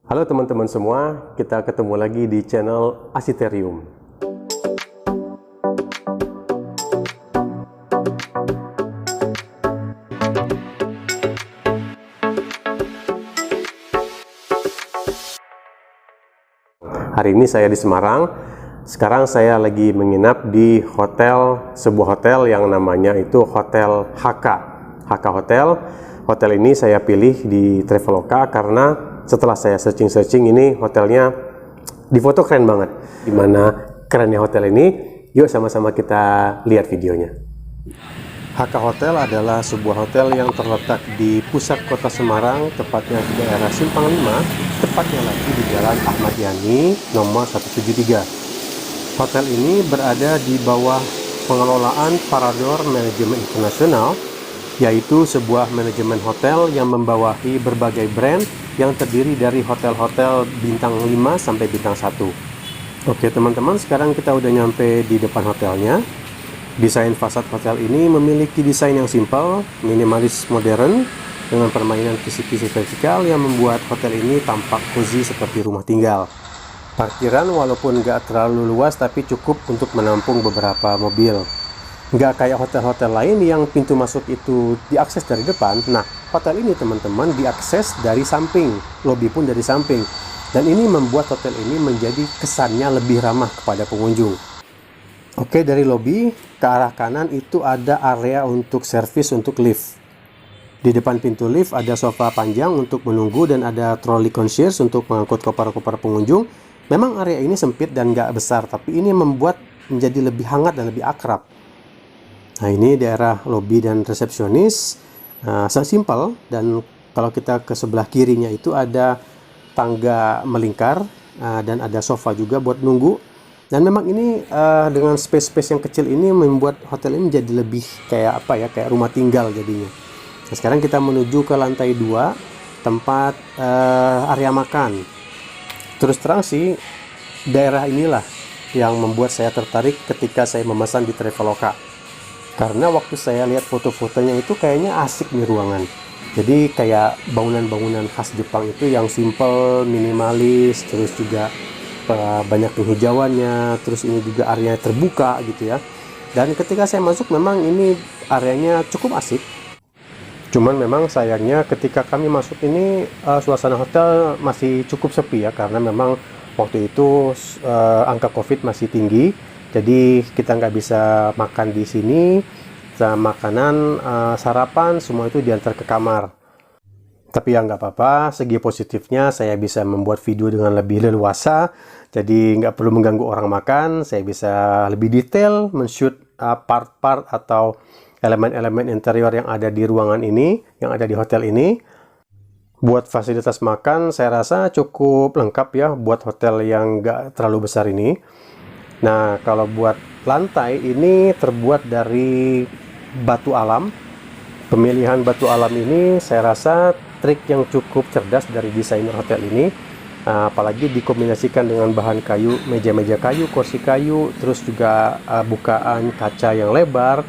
Halo teman-teman semua, kita ketemu lagi di channel Asiterium. Hari ini saya di Semarang. Sekarang saya lagi menginap di sebuah hotel yang namanya itu Hotel HK Hotel. Hotel ini saya pilih di Traveloka karena setelah saya searching ini hotelnya di foto keren banget. Gimana kerennya hotel ini? Yuk sama-sama kita lihat videonya. HK Hotel adalah sebuah hotel yang terletak di pusat kota Semarang, tepatnya di daerah Simpang 5, tepatnya lagi di Jalan Ahmad Yani nomor 173. Hotel ini berada di bawah pengelolaan Parador Manajemen Internasional, yaitu sebuah manajemen hotel yang membawahi berbagai brand yang terdiri dari hotel-hotel bintang 5 sampai bintang 1. Oke teman-teman, sekarang kita udah nyampe di depan hotelnya. Desain fasad hotel ini memiliki desain yang simpel, minimalis modern, dengan permainan kisi-kisi vertikal yang membuat hotel ini tampak cozy seperti rumah tinggal. Parkiran walaupun nggak terlalu luas tapi cukup untuk menampung beberapa mobil. Nggak kayak hotel-hotel lain yang pintu masuk itu diakses dari depan. Nah, hotel ini teman-teman diakses dari samping, lobi pun dari samping. Dan ini membuat hotel ini menjadi kesannya lebih ramah kepada pengunjung. Oke, dari lobi ke arah kanan itu ada area untuk servis untuk lift. Di depan pintu lift ada sofa panjang untuk menunggu dan ada troli concierge untuk mengangkut koper-koper pengunjung. Memang area ini sempit dan nggak besar, tapi ini membuat menjadi lebih hangat dan lebih akrab. Nah, ini daerah lobi dan resepsionis, sangat simpel, dan kalau kita ke sebelah kirinya itu ada tangga melingkar dan ada sofa juga buat nunggu. Dan memang ini dengan space-space yang kecil ini membuat hotel ini menjadi lebih kayak kayak rumah tinggal jadinya. Nah, sekarang kita menuju ke lantai 2, tempat area makan. Terus terang sih, daerah inilah yang membuat saya tertarik ketika saya memesan di Traveloka. Karena waktu saya lihat foto-fotonya itu kayaknya asik nih ruangan. Jadi kayak bangunan-bangunan khas Jepang itu yang simple, minimalis, terus juga banyak penghijauannya, terus ini juga areanya terbuka gitu ya. Dan ketika saya masuk memang ini areanya cukup asik. Cuman memang sayangnya ketika kami masuk ini suasana hotel masih cukup sepi ya, karena memang waktu itu angka COVID masih tinggi. Jadi kita nggak bisa makan di sini. Makanan, sarapan semua itu diantar ke kamar. Tapi ya nggak apa-apa, segi positifnya saya bisa membuat video dengan lebih leluasa, jadi nggak perlu mengganggu orang makan, saya bisa lebih detail men-shoot part-part atau elemen-elemen interior yang ada di ruangan ini, yang ada di hotel ini. Buat fasilitas makan, saya rasa cukup lengkap ya buat hotel yang nggak terlalu besar ini. Nah, kalau buat lantai ini terbuat dari batu alam. Pemilihan batu alam ini saya rasa trik yang cukup cerdas dari desainer hotel ini, apalagi dikombinasikan dengan bahan kayu, meja-meja kayu, kursi kayu, terus juga bukaan kaca yang lebar.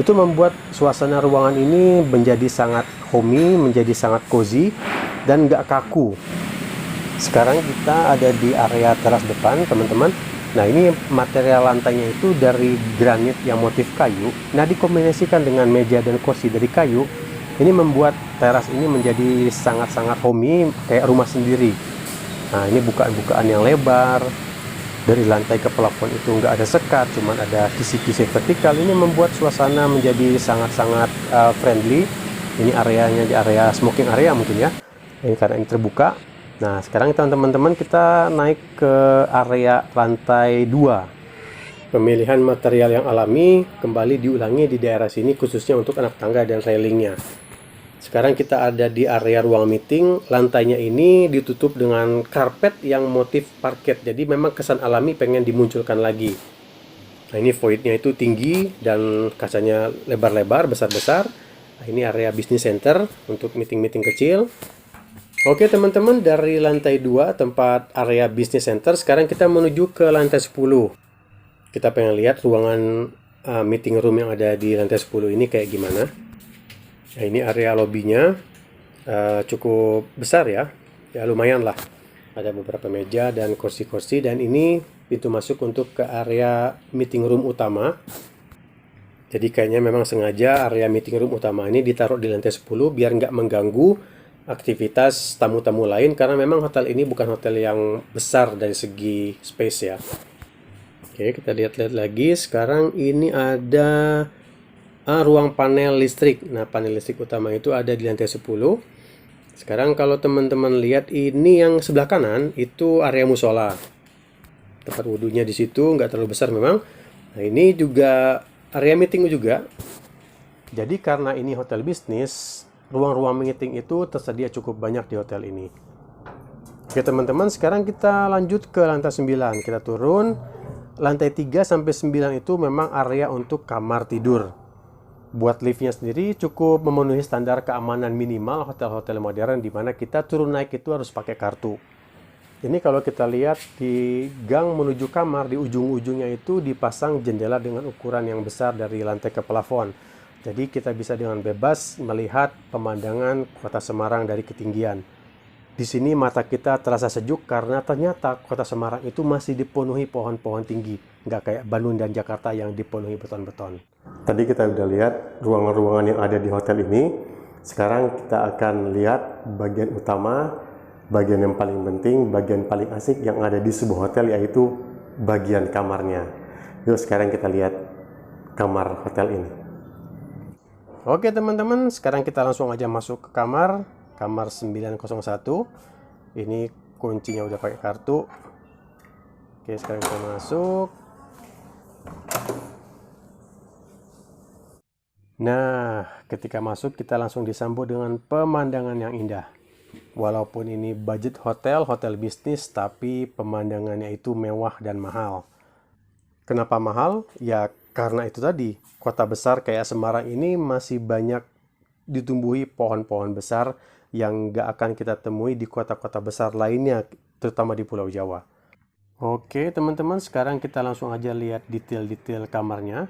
Itu membuat suasana ruangan ini menjadi sangat homey, menjadi sangat cozy dan nggak kaku. Sekarang kita ada di area teras depan teman-teman. Nah, ini material lantainya itu dari granit yang motif kayu. Nah, dikombinasikan dengan meja dan kursi dari kayu, ini membuat teras ini menjadi sangat-sangat homey, kayak rumah sendiri. Nah, ini bukaan-bukaan yang lebar. Dari lantai ke plafon itu nggak ada sekat, cuman ada kisi-kisi vertikal. Ini membuat suasana menjadi sangat-sangat friendly. Ini areanya di area smoking area mungkin ya. Ini karena ini terbuka. Nah, sekarang teman-teman kita naik ke area lantai 2. Pemilihan material yang alami kembali diulangi di daerah sini khususnya untuk anak tangga dan railingnya. Sekarang kita ada di area ruang meeting. Lantainya ini ditutup dengan karpet yang motif parket. Jadi memang kesan alami pengen dimunculkan lagi. Nah, ini voidnya itu tinggi dan kacanya lebar-lebar, besar-besar. Nah, ini area business center untuk meeting-meeting kecil. Oke teman-teman, dari lantai 2 tempat area business center, sekarang kita menuju ke lantai 10. Kita pengen lihat ruangan meeting room yang ada di lantai 10 ini kayak gimana. Nah, ini area lobbynya cukup besar ya lumayan lah. Ada beberapa meja dan kursi-kursi, dan ini pintu masuk untuk ke area meeting room utama. Jadi kayaknya memang sengaja area meeting room utama ini ditaruh di lantai 10 biar nggak mengganggu aktivitas tamu-tamu lain, karena memang hotel ini bukan hotel yang besar dari segi space ya. Oke, kita lihat-lihat lagi. Sekarang ini ada ruang panel listrik. Nah, panel listrik utama itu ada di lantai 10. Sekarang kalau teman-teman lihat, ini yang sebelah kanan itu area musola. Tempat wudhunya di situ, nggak terlalu besar memang. Nah, ini juga area meeting juga. Jadi karena ini hotel bisnis, ruang-ruang meeting itu tersedia cukup banyak di hotel ini. Oke teman-teman, sekarang kita lanjut ke lantai 9. Kita turun. Lantai 3 sampai 9 itu memang area untuk kamar tidur. Buat liftnya sendiri cukup memenuhi standar keamanan minimal hotel-hotel modern, di mana kita turun naik itu harus pakai kartu. Ini kalau kita lihat di gang menuju kamar, di ujung-ujungnya itu dipasang jendela dengan ukuran yang besar dari lantai ke plafon. Jadi kita bisa dengan bebas melihat pemandangan kota Semarang dari ketinggian. Di sini mata kita terasa sejuk karena ternyata kota Semarang itu masih dipenuhi pohon-pohon tinggi. Nggak kayak Bandung dan Jakarta yang dipenuhi beton-beton. Tadi kita udah lihat ruangan-ruangan yang ada di hotel ini. Sekarang kita akan lihat bagian utama, bagian yang paling penting, bagian paling asik yang ada di sebuah hotel, yaitu bagian kamarnya. Yuk sekarang kita lihat kamar hotel ini. Oke teman-teman, sekarang kita langsung aja masuk ke kamar 901. Ini kuncinya udah pakai kartu. Oke, sekarang kita masuk. Nah, ketika masuk kita langsung disambut dengan pemandangan yang indah. Walaupun ini budget hotel bisnis, tapi pemandangannya itu mewah dan mahal. Kenapa mahal? Ya karena itu tadi, kota besar kayak Semarang ini masih banyak ditumbuhi pohon-pohon besar yang nggak akan kita temui di kota-kota besar lainnya, terutama di Pulau Jawa. Oke teman-teman, sekarang kita langsung aja lihat detail-detail kamarnya.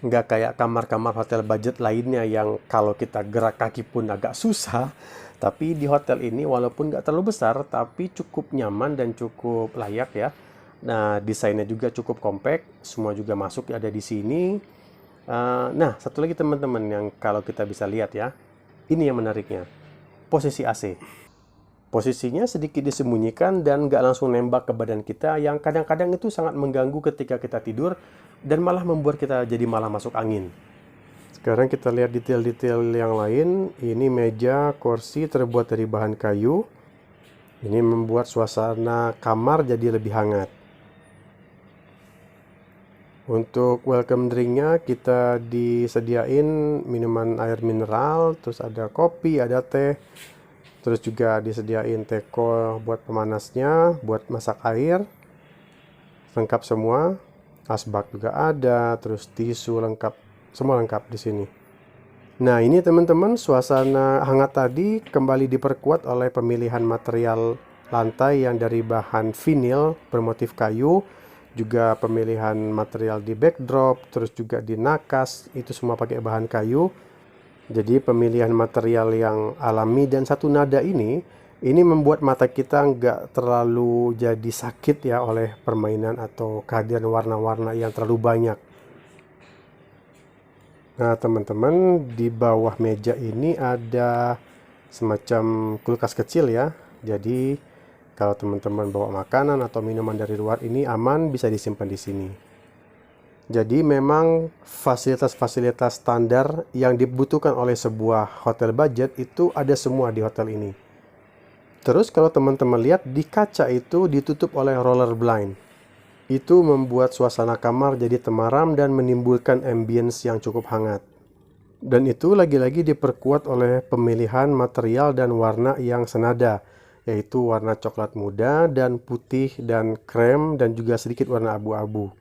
Nggak kayak kamar-kamar hotel budget lainnya yang kalau kita gerak kaki pun agak susah. Tapi di hotel ini walaupun nggak terlalu besar, tapi cukup nyaman dan cukup layak ya. Nah, desainnya juga cukup compact, semua juga masuk ada di sini. Nah, satu lagi teman-teman yang kalau kita bisa lihat ya, ini yang menariknya, posisi AC. Posisinya sedikit disembunyikan dan nggak langsung nembak ke badan kita, yang kadang-kadang itu sangat mengganggu ketika kita tidur dan malah membuat kita jadi malah masuk angin. Sekarang kita lihat detail-detail yang lain. Ini meja, kursi terbuat dari bahan kayu. Ini membuat suasana kamar jadi lebih hangat. Untuk welcome drinknya kita disediain minuman air mineral, terus ada kopi, ada teh, terus juga disediain teko buat pemanasnya, buat masak air, lengkap semua. Asbak juga ada, terus tisu lengkap, semua lengkap di sini. Nah ini teman-teman, suasana hangat tadi kembali diperkuat oleh pemilihan material lantai yang dari bahan vinil bermotif kayu, juga pemilihan material di backdrop, terus juga di nakas, itu semua pakai bahan kayu. Jadi pemilihan material yang alami dan satu nada ini membuat mata kita nggak terlalu jadi sakit ya oleh permainan atau kehadiran warna-warna yang terlalu banyak. Nah teman-teman, di bawah meja ini ada semacam kulkas kecil ya. Jadi kalau teman-teman bawa makanan atau minuman dari luar, ini aman, bisa disimpan di sini. Jadi memang fasilitas-fasilitas standar yang dibutuhkan oleh sebuah hotel budget itu ada semua di hotel ini. Terus kalau teman-teman lihat, di kaca itu ditutup oleh roller blind. Itu membuat suasana kamar jadi temaram dan menimbulkan ambience yang cukup hangat. Dan itu lagi-lagi diperkuat oleh pemilihan material dan warna yang senada, yaitu warna coklat muda dan putih dan krem dan juga sedikit warna abu-abu.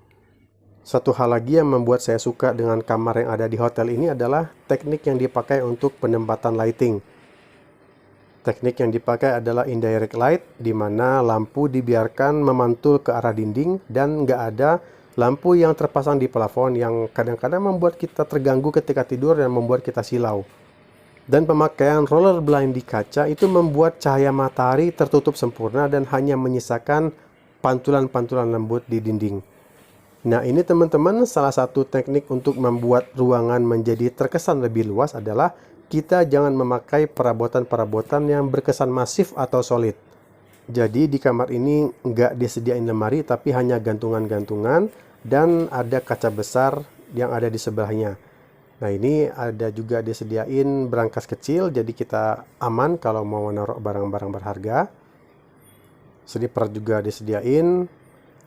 Satu hal lagi yang membuat saya suka dengan kamar yang ada di hotel ini adalah teknik yang dipakai untuk penempatan lighting. Teknik yang dipakai adalah indirect light, di mana lampu dibiarkan memantul ke arah dinding dan nggak ada lampu yang terpasang di plafon yang kadang-kadang membuat kita terganggu ketika tidur dan membuat kita silau. Dan pemakaian roller blind di kaca itu membuat cahaya matahari tertutup sempurna dan hanya menyisakan pantulan-pantulan lembut di dinding. Nah, ini teman-teman, salah satu teknik untuk membuat ruangan menjadi terkesan lebih luas adalah kita jangan memakai perabotan-perabotan yang berkesan masif atau solid. Jadi di kamar ini nggak disediain lemari, tapi hanya gantungan-gantungan dan ada kaca besar yang ada di sebelahnya. Nah, ini ada juga disediain brankas kecil, jadi kita aman kalau mau naruh barang-barang berharga. Slipper juga disediain,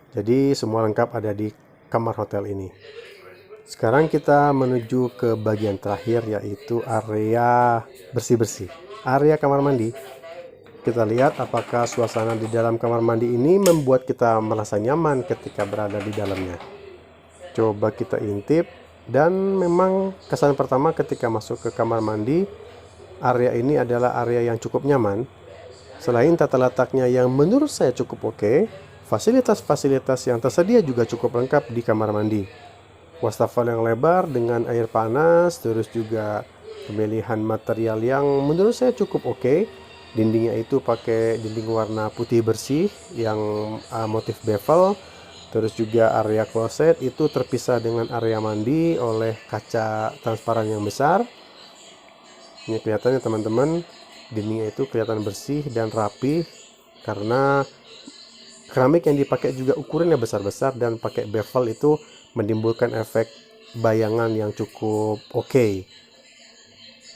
jadi semua lengkap ada di kamar hotel ini. Sekarang kita menuju ke bagian terakhir, yaitu area bersih-bersih, area kamar mandi. Kita lihat apakah suasana di dalam kamar mandi ini membuat kita merasa nyaman ketika berada di dalamnya. Coba kita intip. Dan memang kesan pertama ketika masuk ke kamar mandi, area ini adalah area yang cukup nyaman. Selain tata letaknya yang menurut saya cukup oke, fasilitas-fasilitas yang tersedia juga cukup lengkap di kamar mandi. Wastafel yang lebar dengan air panas, terus juga pemilihan material yang menurut saya cukup oke. Dindingnya itu pakai dinding warna putih bersih yang motif bevel. Terus juga area kloset itu terpisah dengan area mandi oleh kaca transparan yang besar. Ini kelihatannya teman-teman, dindingnya itu kelihatan bersih dan rapi karena keramik yang dipakai juga ukurannya besar-besar dan pakai bevel itu menimbulkan efek bayangan yang cukup oke.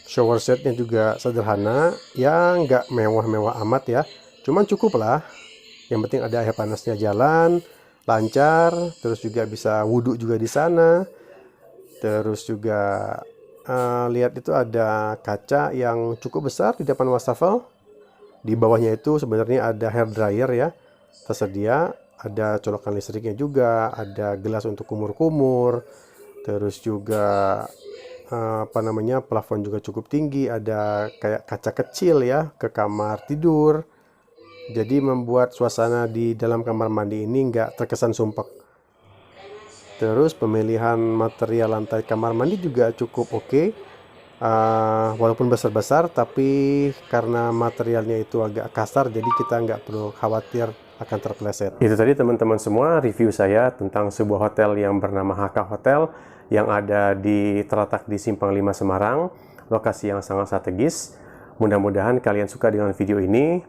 Shower setnya juga sederhana, ya nggak mewah-mewah amat ya, cuman cukup lah. Yang penting ada air panasnya jalan lancar, terus juga bisa wudhu juga di sana. Terus juga lihat itu ada kaca yang cukup besar di depan wastafel. Di bawahnya itu sebenarnya ada hair dryer ya, tersedia. Ada colokan listriknya juga, ada gelas untuk kumur-kumur. Terus juga plafon juga cukup tinggi, ada kayak kaca kecil ya ke kamar tidur. Jadi membuat suasana di dalam kamar mandi ini nggak terkesan sumpek. Terus pemilihan material lantai kamar mandi juga cukup oke. Walaupun besar-besar, tapi karena materialnya itu agak kasar, jadi kita nggak perlu khawatir akan terpeleset. Itu tadi teman-teman semua review saya tentang sebuah hotel yang bernama Haka Hotel yang ada terletak di Simpang 5 Semarang, lokasi yang sangat strategis. Mudah-mudahan kalian suka dengan video ini.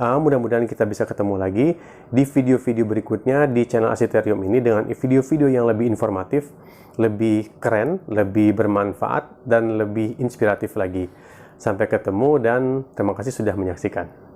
Mudah-mudahan kita bisa ketemu lagi di video-video berikutnya di channel Asiterium ini dengan video-video yang lebih informatif, lebih keren, lebih bermanfaat, dan lebih inspiratif lagi. Sampai ketemu dan terima kasih sudah menyaksikan.